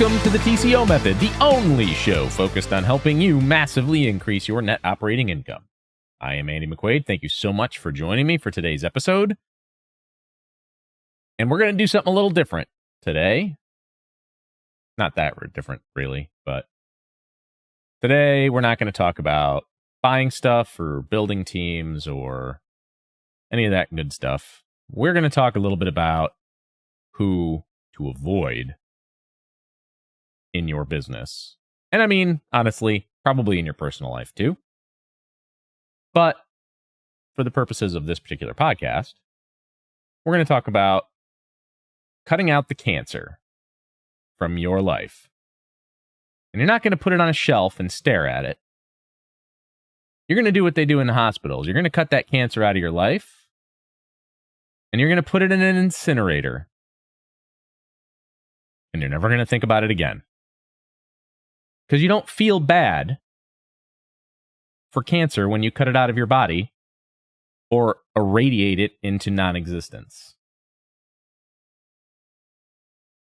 Welcome to the TCO Method, the only show focused on helping you massively increase your net operating income. I am Andy McQuaid. Thank you so much for joining me for today's episode. And we're going to do something a little different today. Not that different, really, but today we're not going to talk about buying stuff or building teams or any of that good stuff. We're going to talk a little bit about who to avoid in your business. And I mean, honestly, probably in your personal life too. But for the purposes of this particular podcast, we're going to talk about cutting out the cancer from your life. And you're not going to put it on a shelf and stare at it. You're going to do what they do in the hospitals. You're going to cut that cancer out of your life, and you're going to put it in an incinerator. And you're never going to think about it again. Because you don't feel bad for cancer when you cut it out of your body or irradiate it into non-existence.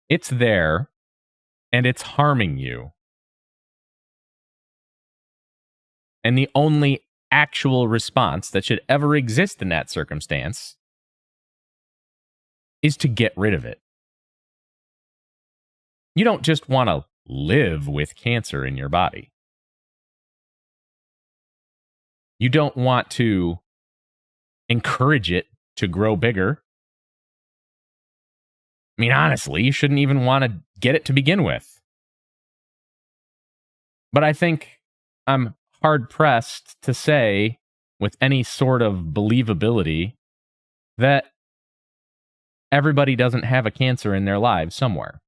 It's there, and it's harming you. And the only actual response that should ever exist in that circumstance is to get rid of it. You don't just want to live with cancer in your body. You don't want to encourage it to grow bigger. I mean, honestly, you shouldn't even want to get it to begin with. But I think I'm hard-pressed to say with any sort of believability that everybody doesn't have a cancer in their lives somewhere.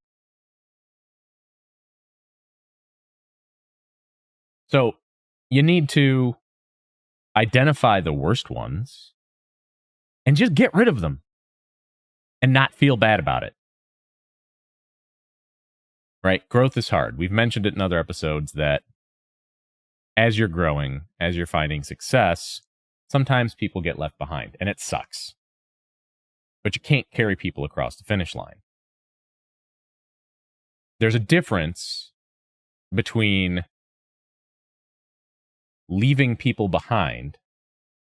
So you need to identify the worst ones and just get rid of them and not feel bad about it. Right? Growth is hard. We've mentioned it in other episodes that as you're growing, as you're finding success, sometimes people get left behind, and it sucks. But you can't carry people across the finish line. There's a difference between leaving people behind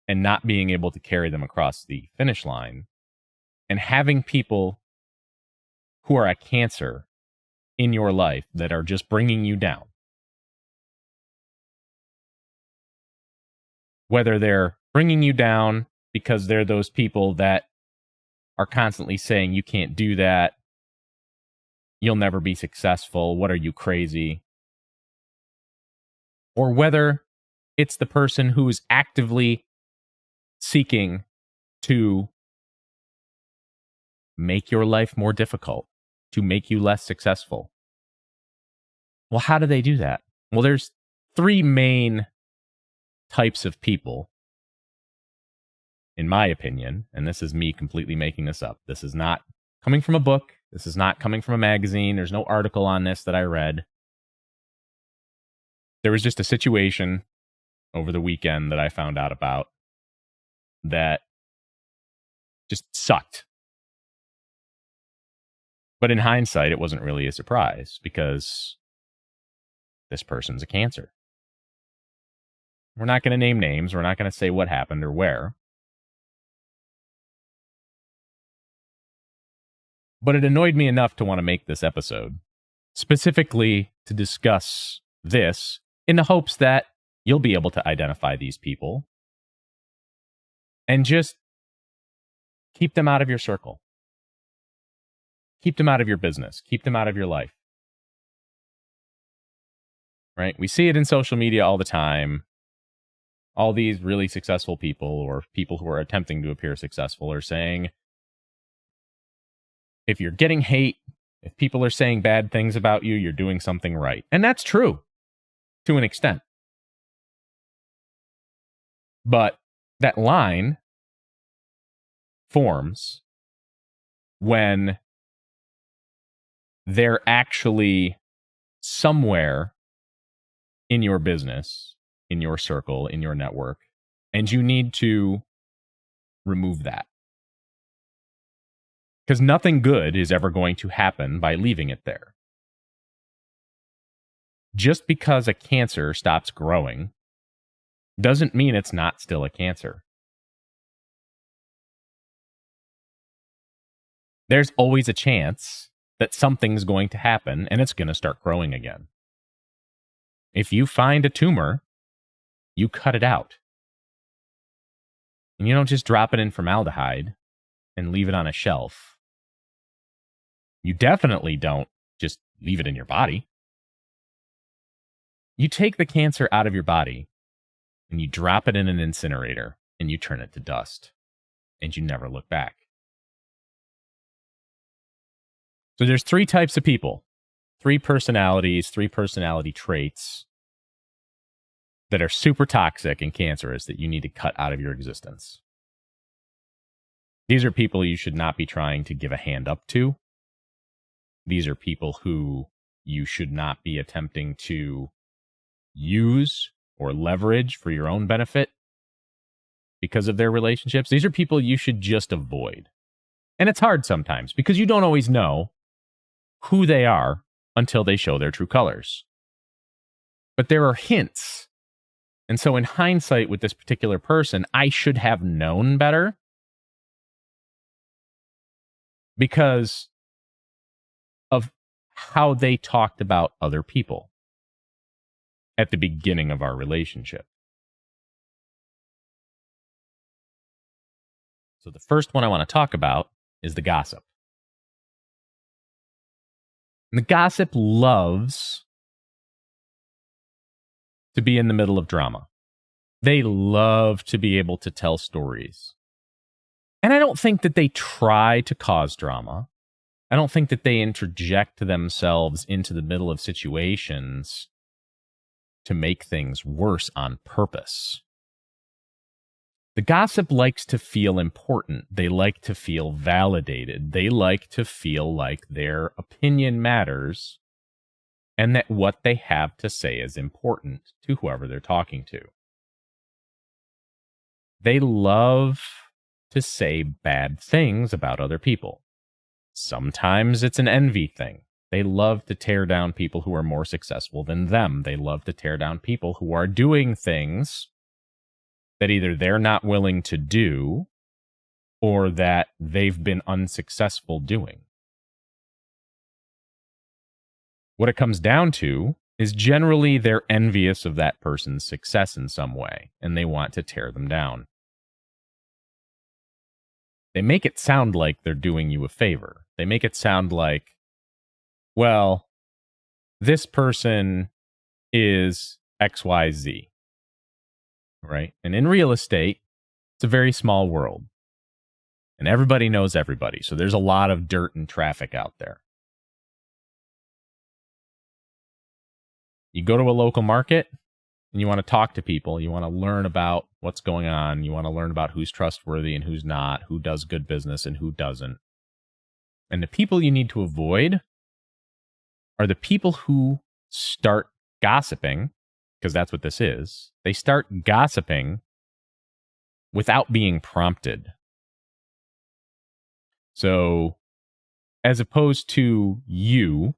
and not being able to carry them across the finish line and having people who are a cancer in your life that are just bringing you down. Whether they're bringing you down because they're those people that are constantly saying you can't do that, you'll never be successful, what are you, crazy? Or whether it's the person who is actively seeking to make your life more difficult, to make you less successful. Well, how do they do that? Well, there's three main types of people, in my opinion, and this is me completely making this up. This is not coming from a book. This is not coming from a magazine. There's no article on this that I read. There was just a situation over the weekend that I found out about that just sucked. But in hindsight, it wasn't really a surprise because this person's a cancer. We're not going to name names. We're not going to say what happened or where. But it annoyed me enough to want to make this episode, specifically to discuss this in the hopes that you'll be able to identify these people and just keep them out of your circle. Keep them out of your business. Keep them out of your life. Right? We see it in social media all the time. All these really successful people or people who are attempting to appear successful are saying, if you're getting hate, if people are saying bad things about you, you're doing something right. And that's true to an extent. But that line forms when they're actually somewhere in your business, in your circle, in your network, and you need to remove that. Because nothing good is ever going to happen by leaving it there. Just because a cancer stops growing doesn't mean it's not still a cancer. There's always a chance that something's going to happen and it's going to start growing again. If you find a tumor, you cut it out. And you don't just drop it in formaldehyde and leave it on a shelf. You definitely don't just leave it in your body. You take the cancer out of your body and you drop it in an incinerator and you turn it to dust and you never look back. So there's 3 types of people, 3 personalities, 3 personality traits that are super toxic and cancerous that you need to cut out of your existence. These are people you should not be trying to give a hand up to. These are people who you should not be attempting to use or leverage for your own benefit because of their relationships. These are people you should just avoid. And it's hard sometimes because you don't always know who they are until they show their true colors. But there are hints. And so in hindsight with this particular person, I should have known better because of how they talked about other people at the beginning of our relationship. So the first one I want to talk about is the gossip. And the gossip loves to be in the middle of drama. They love to be able to tell stories. And I don't think that they try to cause drama. I don't think that they interject themselves into the middle of situations to make things worse on purpose. The gossip likes to feel important. They like to feel validated. They like to feel like their opinion matters and that what they have to say is important to whoever they're talking to. They love to say bad things about other people. Sometimes it's an envy thing. They love to tear down people who are more successful than them. They love to tear down people who are doing things that either they're not willing to do or that they've been unsuccessful doing. What it comes down to is generally they're envious of that person's success in some way, and they want to tear them down. They make it sound like they're doing you a favor. They make it sound like, well, this person is XYZ, right? And in real estate, it's a very small world. And everybody knows everybody. So there's a lot of dirt and traffic out there. You go to a local market and you want to talk to people. You want to learn about what's going on. You want to learn about who's trustworthy and who's not, who does good business and who doesn't. And the people you need to avoid are the people who start gossiping, because that's what this is. They start gossiping without being prompted. So, as opposed to you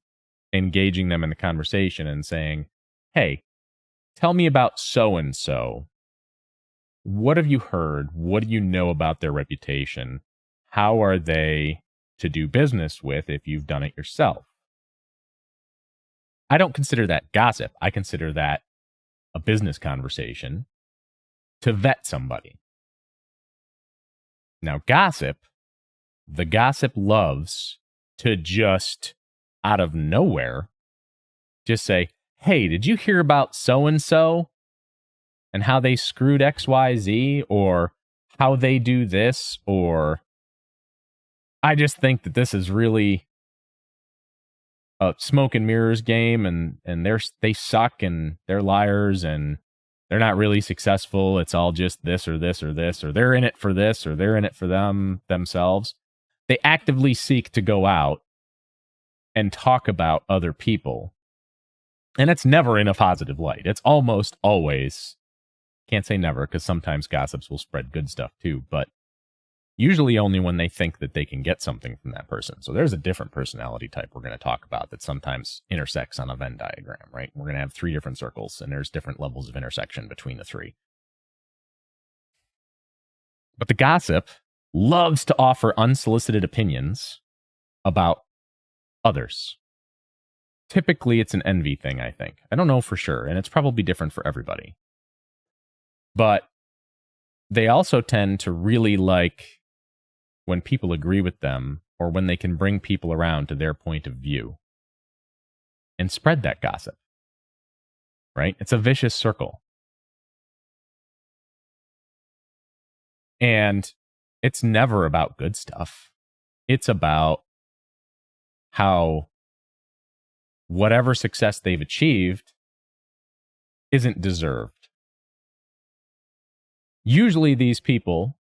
engaging them in the conversation and saying, hey, tell me about so-and-so. What have you heard? What do you know about their reputation? How are they to do business with if you've done it yourself? I don't consider that gossip. I consider that a business conversation to vet somebody. Now, the gossip loves to just out of nowhere just say, hey, did you hear about so-and-so and how they screwed XYZ, or how they do this, or I just think that this is really a smoke and mirrors game, and they suck and they're liars and they're not really successful. It's all just this or this or this, or they're in it for this or they're in it for themselves. They actively seek to go out and talk about other people. And it's never in a positive light. It's almost always, can't say never, because sometimes gossips will spread good stuff too, but Usually only when they think that they can get something from that person. So there's a different personality type we're going to talk about that sometimes intersects on a Venn diagram, right? We're going to have 3 different circles, and there's different levels of intersection between the 3. But the gossip loves to offer unsolicited opinions about others. Typically, it's an envy thing, I think. I don't know for sure, and it's probably different for everybody. But they also tend to really like when people agree with them or when they can bring people around to their point of view and spread that gossip, right? It's a vicious circle. And it's never about good stuff. It's about how whatever success they've achieved isn't deserved. Usually these people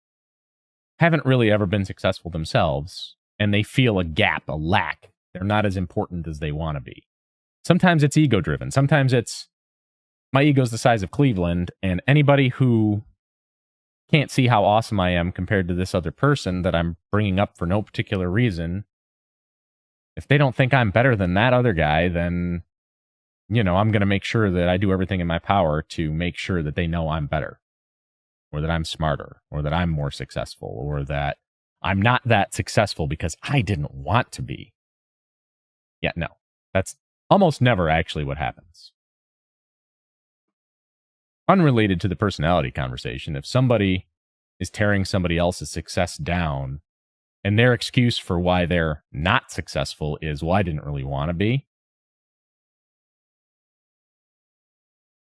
haven't really ever been successful themselves, and they feel a gap, a lack. They're not as important as they want to be. Sometimes it's ego-driven. Sometimes it's, my ego's the size of Cleveland, and anybody who can't see how awesome I am compared to this other person that I'm bringing up for no particular reason, if they don't think I'm better than that other guy, then, I'm going to make sure that I do everything in my power to make sure that they know I'm better, or that I'm smarter, or that I'm more successful, or that I'm not that successful because I didn't want to be. Yeah, no, that's almost never actually what happens. Unrelated to the personality conversation, if somebody is tearing somebody else's success down and their excuse for why they're not successful is, well, I didn't really want to be,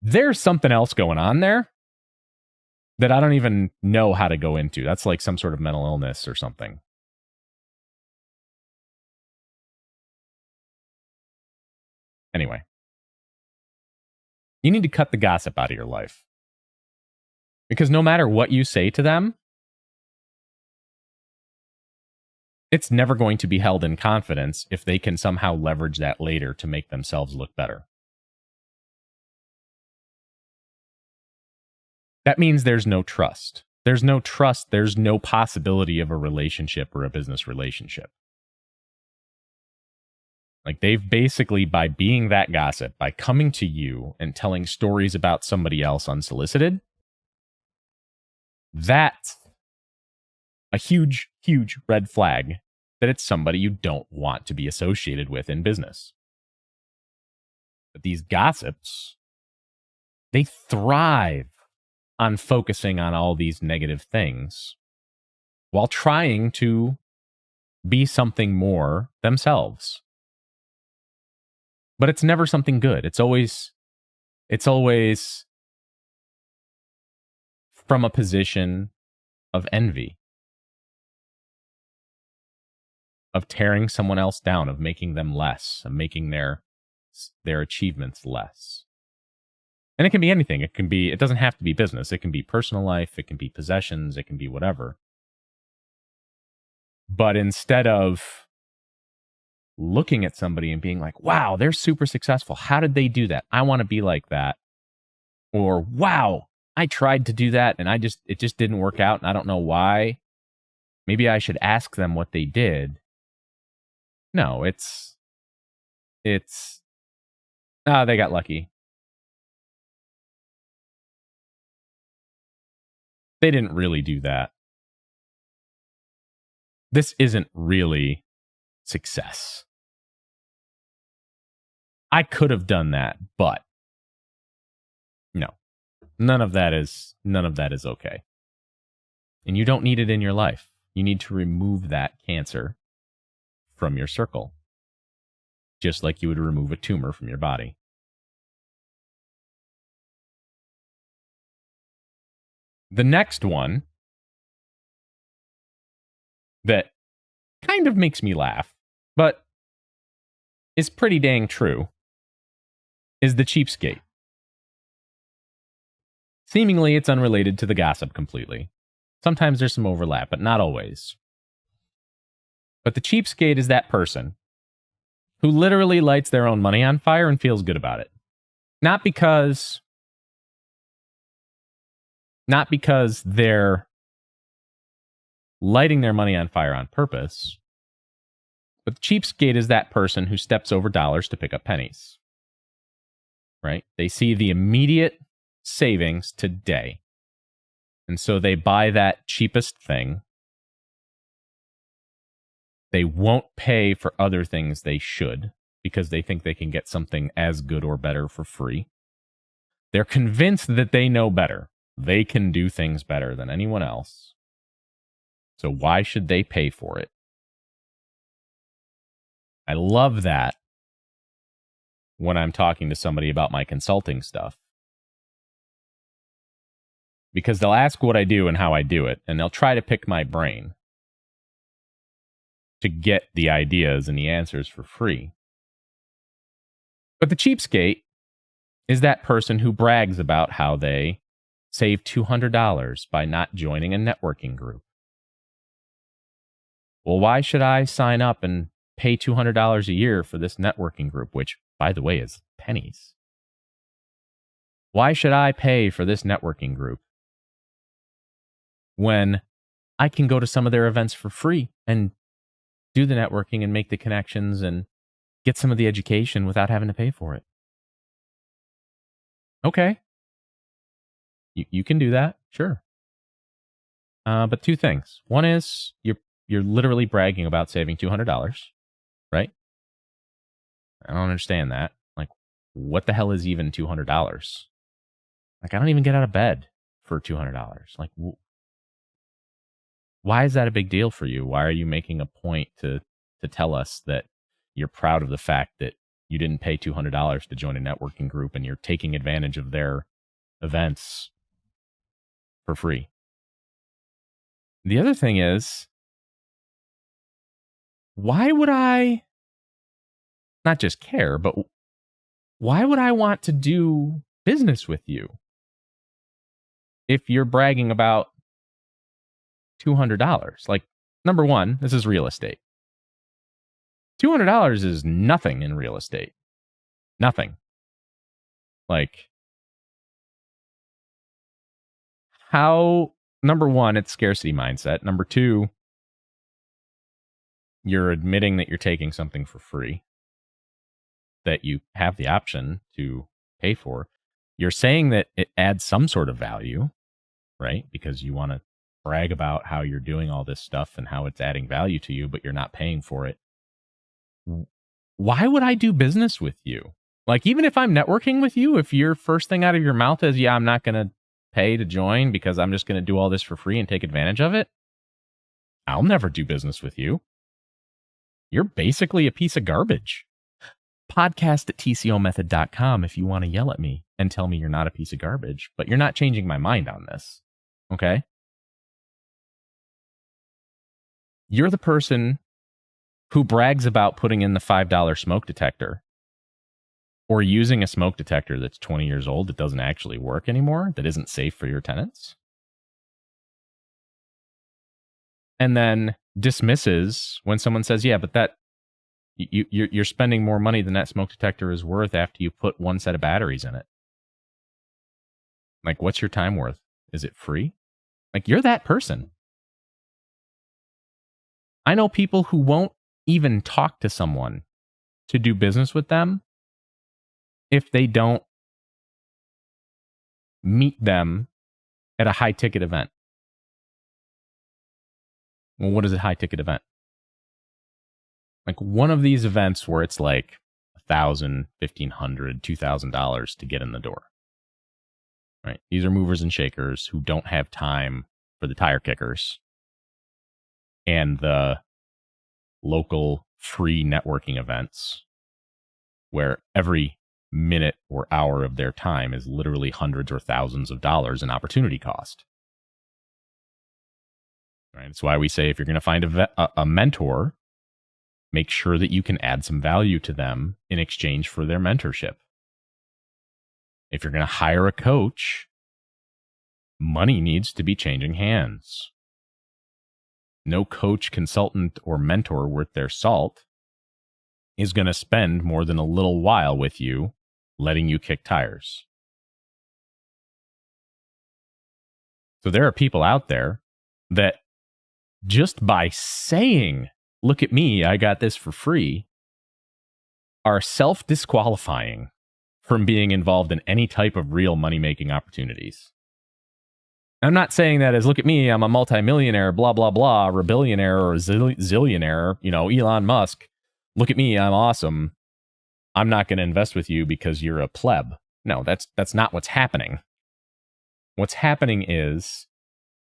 there's something else going on there that I don't even know how to go into. That's like some sort of mental illness or something. Anyway, you need to cut the gossip out of your life. Because no matter what you say to them, it's never going to be held in confidence if they can somehow leverage that later to make themselves look better. That means there's no trust. There's no trust. There's no possibility of a relationship or a business relationship. Like, they've basically, by being that gossip, by coming to you and telling stories about somebody else unsolicited, that's a huge, huge red flag that it's somebody you don't want to be associated with in business. But these gossips, they thrive on focusing on all these negative things while trying to be something more themselves. But it's never something good. It's always from a position of envy, of tearing someone else down, of making them less, of making their achievements less. And it can be anything. It doesn't have to be business. It can be personal life. It can be possessions. It can be whatever. But instead of looking at somebody and being like, wow, they're super successful. How did they do that? I want to be like that. Or, wow, I tried to do that and it just didn't work out and I don't know why. Maybe I should ask them what they did. No, they got lucky. They didn't really do that. This isn't really success. I could have done that, but no. None of that is okay. And you don't need it in your life. You need to remove that cancer from your circle, just like you would remove a tumor from your body. The next one that kind of makes me laugh, but is pretty dang true, is the cheapskate. Seemingly, it's unrelated to the gossip completely. Sometimes there's some overlap, but not always. But the cheapskate is that person who literally lights their own money on fire and feels good about it. Not because they're lighting their money on fire on purpose. But the cheapskate is that person who steps over dollars to pick up pennies. Right? They see the immediate savings today. And so they buy that cheapest thing. They won't pay for other things they should because they think they can get something as good or better for free. They're convinced that they know better. They can do things better than anyone else. So why should they pay for it? I love that when I'm talking to somebody about my consulting stuff. Because they'll ask what I do and how I do it, and they'll try to pick my brain to get the ideas and the answers for free. But the cheapskate is that person who brags about how they saved $200 by not joining a networking group. Well, why should I sign up and pay $200 a year for this networking group, which, by the way, is pennies? Why should I pay for this networking group when I can go to some of their events for free and do the networking and make the connections and get some of the education without having to pay for it? Okay. You can do that, sure. But two things. One is you're literally bragging about saving $200, right? I don't understand that. Like, what the hell is even $200? Like, I don't even get out of bed for $200. Like, why is that a big deal for you? Why are you making a point to tell us that you're proud of the fact that you didn't pay $200 to join a networking group and you're taking advantage of their events for free? The other thing is, why would I not just care, but why would I want to do business with you if you're bragging about $200? Like, number one, this is real estate. $200 is nothing in real estate. Nothing. Like, how, number one, it's scarcity mindset. Number two, you're admitting that you're taking something for free that you have the option to pay for. You're saying that it adds some sort of value, right? Because you want to brag about how you're doing all this stuff and how it's adding value to you, but you're not paying for it. Why would I do business with you? Like, even if I'm networking with you, if your first thing out of your mouth is, yeah, I'm not going to pay to join because I'm just going to do all this for free and take advantage of it, I'll never do business with you. You're basically a piece of garbage. Podcast at TCOmethod.com if you want to yell at me and tell me you're not a piece of garbage, but you're not changing my mind on this. Okay? You're the person who brags about putting in the $5 smoke detector or using a smoke detector that's 20 years old that doesn't actually work anymore, that isn't safe for your tenants, and then dismisses when someone says, yeah, but that you're spending more money than that smoke detector is worth after you put one set of batteries in it. Like, what's your time worth? Is it free? Like, you're that person. I know people who won't even talk to someone to do business with them if they don't meet them at a high-ticket event. Well, what is a high-ticket event? Like, one of these events where it's like $1,000, $1,500, $2,000 to get in the door. Right? These are movers and shakers who don't have time for the tire kickers and the local free networking events where every minute or hour of their time is literally hundreds or thousands of dollars in opportunity cost. Right? That's why we say if you're going to find a mentor, make sure that you can add some value to them in exchange for their mentorship. If you're going to hire a coach, money needs to be changing hands. No coach, consultant, or mentor worth their salt is going to spend more than a little while with you, letting you kick tires. So there are people out there that just by saying, look at me, I got this for free, are self-disqualifying from being involved in any type of real money-making opportunities. I'm not saying that as, look at me, I'm a multimillionaire, blah, blah, blah, or a billionaire or a zillionaire, Elon Musk. Look at me, I'm awesome. I'm not going to invest with you because you're a pleb. No, that's not what's happening. What's happening is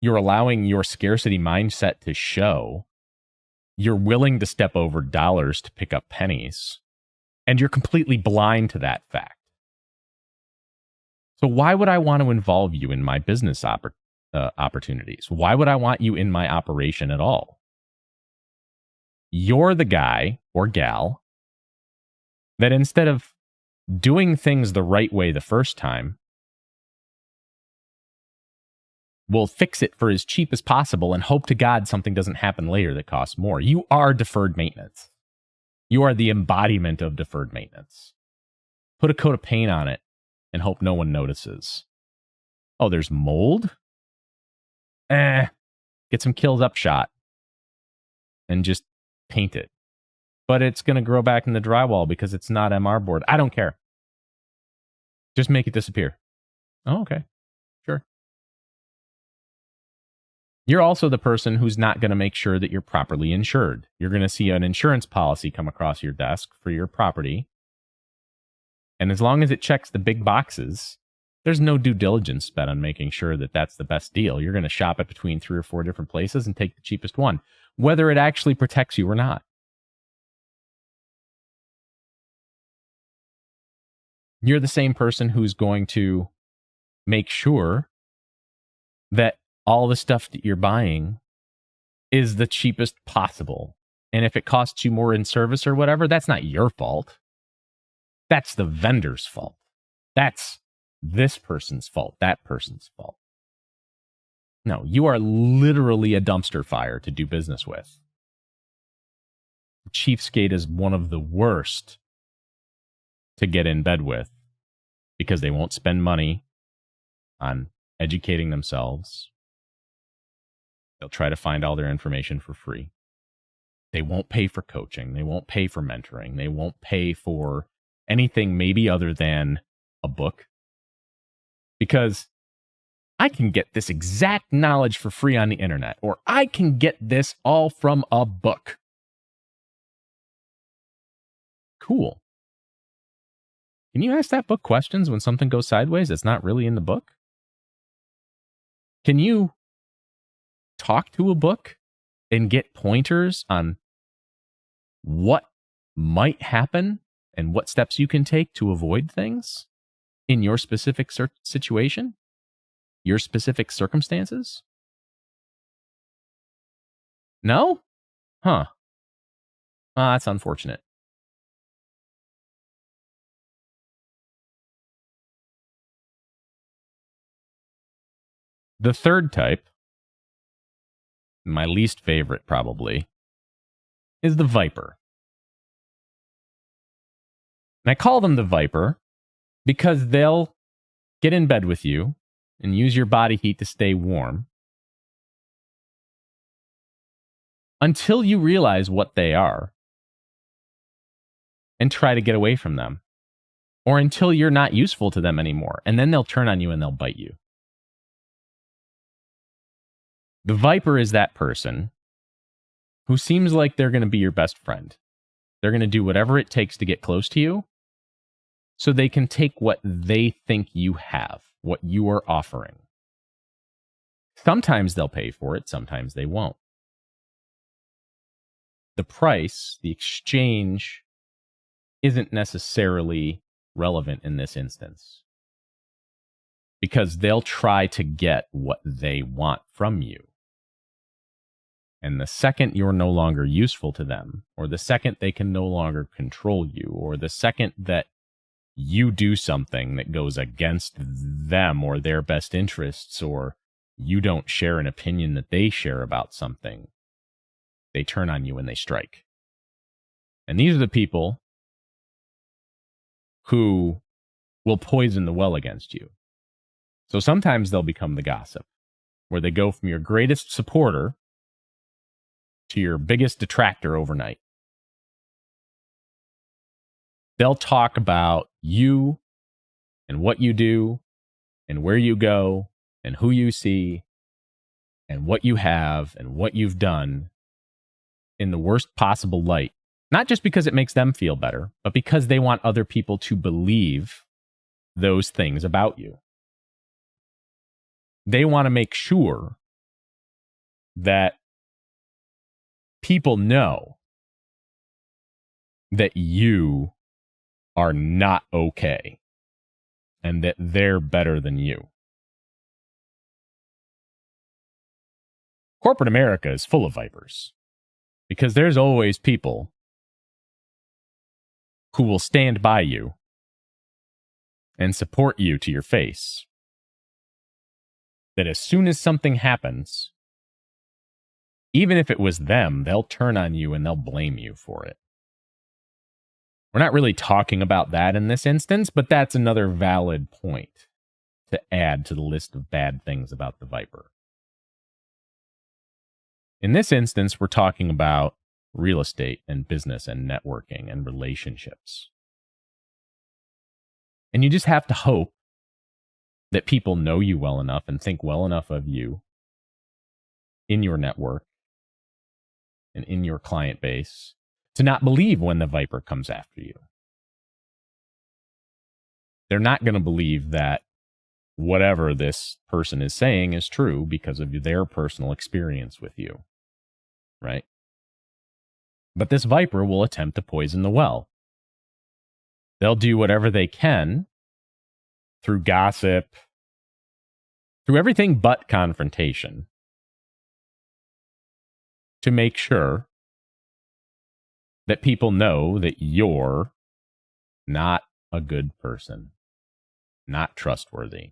you're allowing your scarcity mindset to show. You're willing to step over dollars to pick up pennies. And you're completely blind to that fact. So why would I want to involve you in my business opportunities? Why would I want you in my operation at all? You're the guy or gal that instead of doing things the right way the first time, will fix it for as cheap as possible and hope to God something doesn't happen later that costs more. You are deferred maintenance. You are the embodiment of deferred maintenance. Put a coat of paint on it and hope no one notices. Oh, there's mold? Get some Kills Upshot and just paint it. But it's going to grow back in the drywall because it's not MR board. I don't care. Just make it disappear. Oh, okay. Sure. You're also the person who's not going to make sure that you're properly insured. You're going to see an insurance policy come across your desk for your property. And as long as it checks the big boxes, there's no due diligence spent on making sure that that's the best deal. You're going to shop it between 3 or 4 different places and take the cheapest one, whether it actually protects you or not. You're the same person who's going to make sure that all the stuff that you're buying is the cheapest possible. And if it costs you more in service or whatever, that's not your fault. That's the vendor's fault. That's this person's fault, that person's fault. No, you are literally a dumpster fire to do business with. Cheapskate is one of the worst to get in bed with because they won't spend money on educating themselves. They'll try to find all their information for free. They won't pay for coaching. They won't pay for mentoring. They won't pay for anything maybe other than a book. Because I can get this exact knowledge for free on the internet, or I can get this all from a book. Cool. Can you ask that book questions when something goes sideways that's not really in the book? Can you talk to a book and get pointers on what might happen and what steps you can take to avoid things in your specific situation, your specific circumstances? No? Huh. That's unfortunate. The third type, my least favorite probably, is the Viper. And I call them the Viper because they'll get in bed with you and use your body heat to stay warm until you realize what they are and try to get away from them, or until you're not useful to them anymore. And then they'll turn on you and they'll bite you. The Viper is that person who seems like they're going to be your best friend. They're going to do whatever it takes to get close to you so they can take what they think you have, what you are offering. Sometimes they'll pay for it, sometimes they won't. The price, the exchange, isn't necessarily relevant in this instance because they'll try to get what they want from you. And the second you're no longer useful to them, or the second they can no longer control you, or the second that you do something that goes against them or their best interests, or you don't share an opinion that they share about something, they turn on you and they strike. And these are the people who will poison the well against you. So sometimes they'll become the gossip, where they go from your greatest supporter to your biggest detractor overnight. They'll talk about you and what you do and where you go and who you see and what you have and what you've done in the worst possible light. Not just because it makes them feel better, but because they want other people to believe those things about you. They want to make sure that people know that you are not okay and that they're better than you. Corporate America is full of vipers because there's always people who will stand by you and support you to your face. That as soon as something happens, even if it was them, they'll turn on you and they'll blame you for it. We're not really talking about that in this instance, but that's another valid point to add to the list of bad things about the viper. In this instance, we're talking about real estate and business and networking and relationships. And you just have to hope that people know you well enough and think well enough of you in your network and in your client base to not believe when the viper comes after you. They're not going to believe that whatever this person is saying is true because of their personal experience with you, right? But this viper will attempt to poison the well. They'll do whatever they can through gossip, through everything but confrontation, to make sure that people know that you're not a good person, not trustworthy.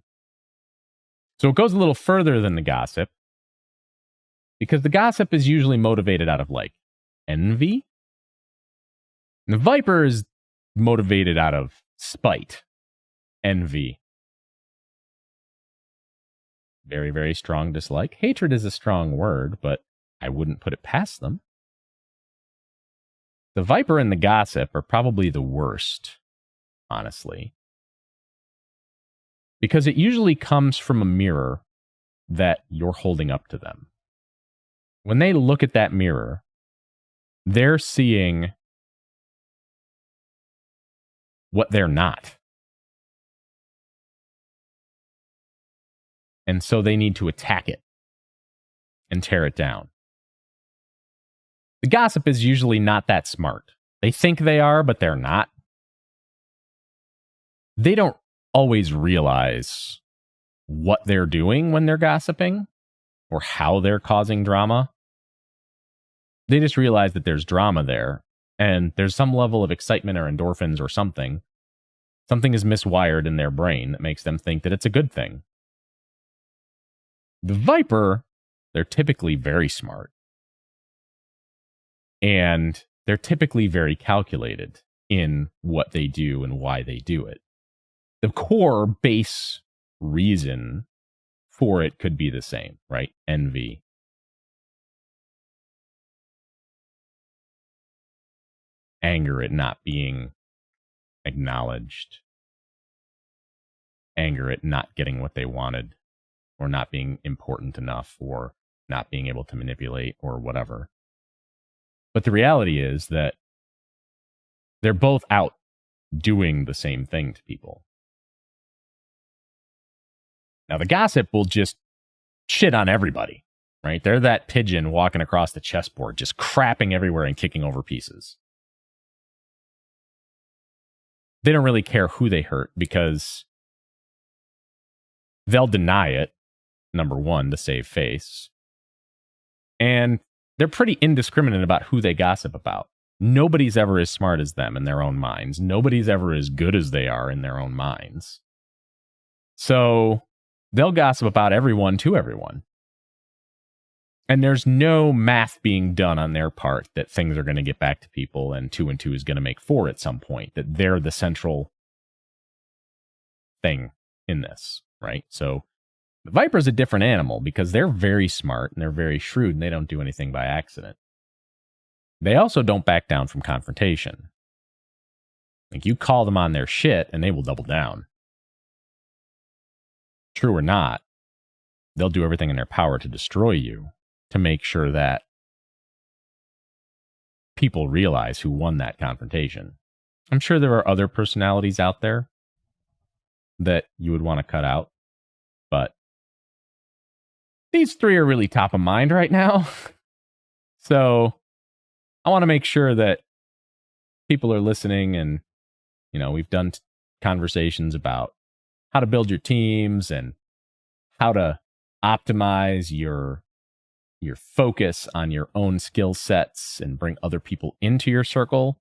So it goes a little further than the gossip, because the gossip is usually motivated out of like envy. And the viper is motivated out of spite, envy. Very, very strong dislike. Hatred is a strong word, but I wouldn't put it past them. The viper and the gossip are probably the worst, honestly, because it usually comes from a mirror that you're holding up to them. When they look at that mirror, they're seeing what they're not. And so they need to attack it and tear it down. The gossip is usually not that smart. They think they are, but they're not. They don't always realize what they're doing when they're gossiping or how they're causing drama. They just realize that there's drama there and there's some level of excitement or endorphins or something. Something is miswired in their brain that makes them think that it's a good thing. The viper, they're typically very smart. And they're typically very calculated in what they do and why they do it. The core base reason for it could be the same, right? Envy. Anger at not being acknowledged. Anger at not getting what they wanted, or not being important enough, or not being able to manipulate, or whatever. But the reality is that they're both out doing the same thing to people. Now, the gossip will just shit on everybody, right? They're that pigeon walking across the chessboard, just crapping everywhere and kicking over pieces. They don't really care who they hurt because they'll deny it, number one, to save face. And they're pretty indiscriminate about who they gossip about. Nobody's ever as smart as them in their own minds. Nobody's ever as good as they are in their own minds. So they'll gossip about everyone to everyone. And there's no math being done on their part that things are going to get back to people and 2 and 2 is going to make 4 at some point, that they're the central thing in this, right? So the viper's a different animal because they're very smart and they're very shrewd and they don't do anything by accident. They also don't back down from confrontation. Like, you call them on their shit and they will double down. True or not, they'll do everything in their power to destroy you, to make sure that people realize who won that confrontation. I'm sure there are other personalities out there that you would want to cut out, but these three are really top of mind right now. So I want to make sure that people are listening, and, you know, we've done conversations about how to build your teams and how to optimize your focus on your own skill sets and bring other people into your circle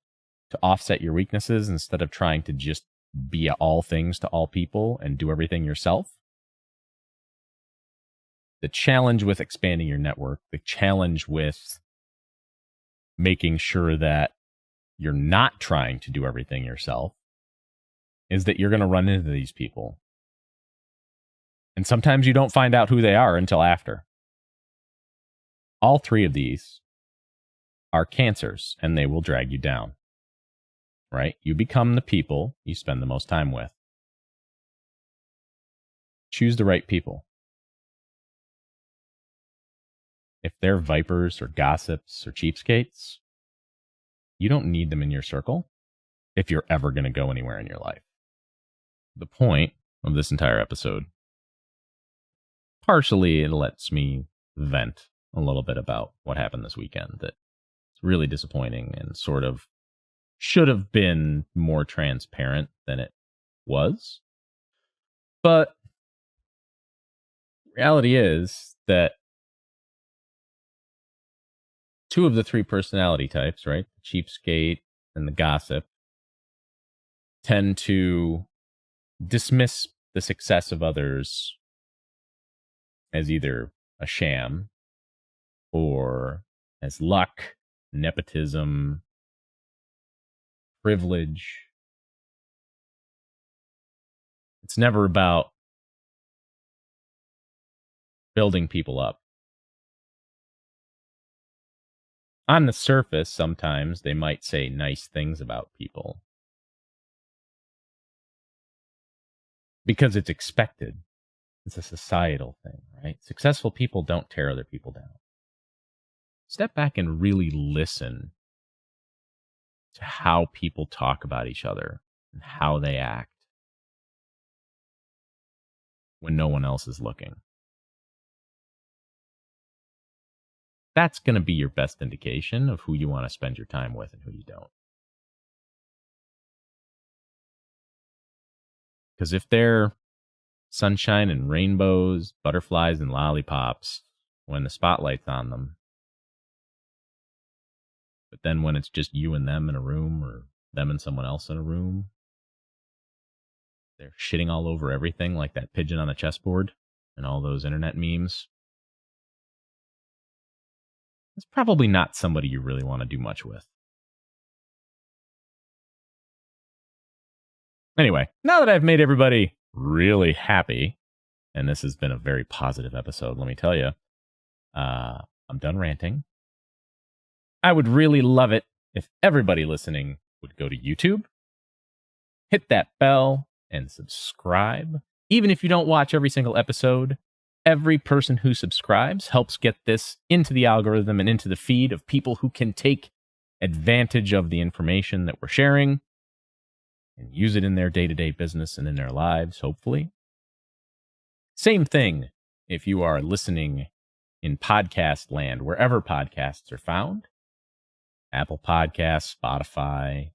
to offset your weaknesses instead of trying to just be all things to all people and do everything yourself. The challenge with expanding your network, the challenge with making sure that you're not trying to do everything yourself, is that you're going to run into these people. And sometimes you don't find out who they are until after. All three of these are cancers, and they will drag you down. Right? You become the people you spend the most time with. Choose the right people. If they're vipers or gossips or cheapskates, you don't need them in your circle if you're ever going to go anywhere in your life. The point of this entire episode, partially it lets me vent a little bit about what happened this weekend. That's really disappointing and sort of should have been more transparent than it was. But reality is that two of the three personality types, right, the cheapskate and the gossip, tend to dismiss the success of others as either a sham or as luck, nepotism, privilege. It's never about building people up. On the surface, sometimes they might say nice things about people because it's expected. It's a societal thing, right? Successful people don't tear other people down. Step back and really listen to how people talk about each other and how they act when no one else is looking. That's going to be your best indication of who you want to spend your time with and who you don't. Because if they're sunshine and rainbows, butterflies and lollipops when the spotlight's on them, but then when it's just you and them in a room or them and someone else in a room, they're shitting all over everything like that pigeon on the chessboard and all those internet memes, it's probably not somebody you really want to do much with. Anyway, now that I've made everybody really happy, and this has been a very positive episode, let me tell you, I'm done ranting. I would really love it if everybody listening would go to YouTube, hit that bell, and subscribe. Even if you don't watch every single episode, every person who subscribes helps get this into the algorithm and into the feed of people who can take advantage of the information that we're sharing and use it in their day-to-day business and in their lives, hopefully. Same thing if you are listening in podcast land, wherever podcasts are found. Apple Podcasts, Spotify,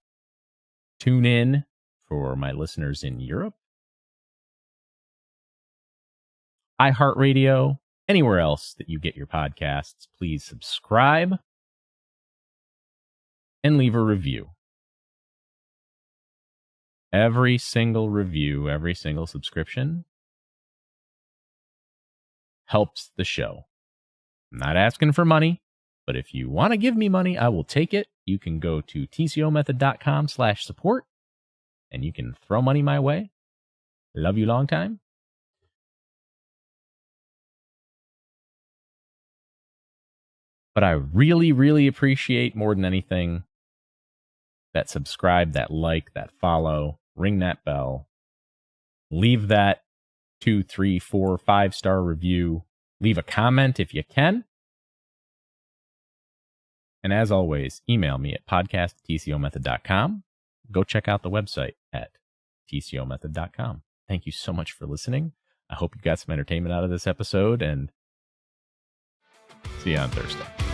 TuneIn for my listeners in Europe, iHeartRadio, anywhere else that you get your podcasts, please subscribe and leave a review. Every single review, every single subscription helps the show. I'm not asking for money, but if you want to give me money, I will take it. You can go to tcomethod.com/support and you can throw money my way. Love you long time. But I really, really appreciate more than anything that subscribe, that like, that follow, ring that bell, leave that 2, 3, 4, 5-star review, leave a comment if you can. And as always, email me at podcast@tcomethod.com. Go check out the website at tcomethod.com. Thank you so much for listening. I hope you got some entertainment out of this episode, and see you on Thursday.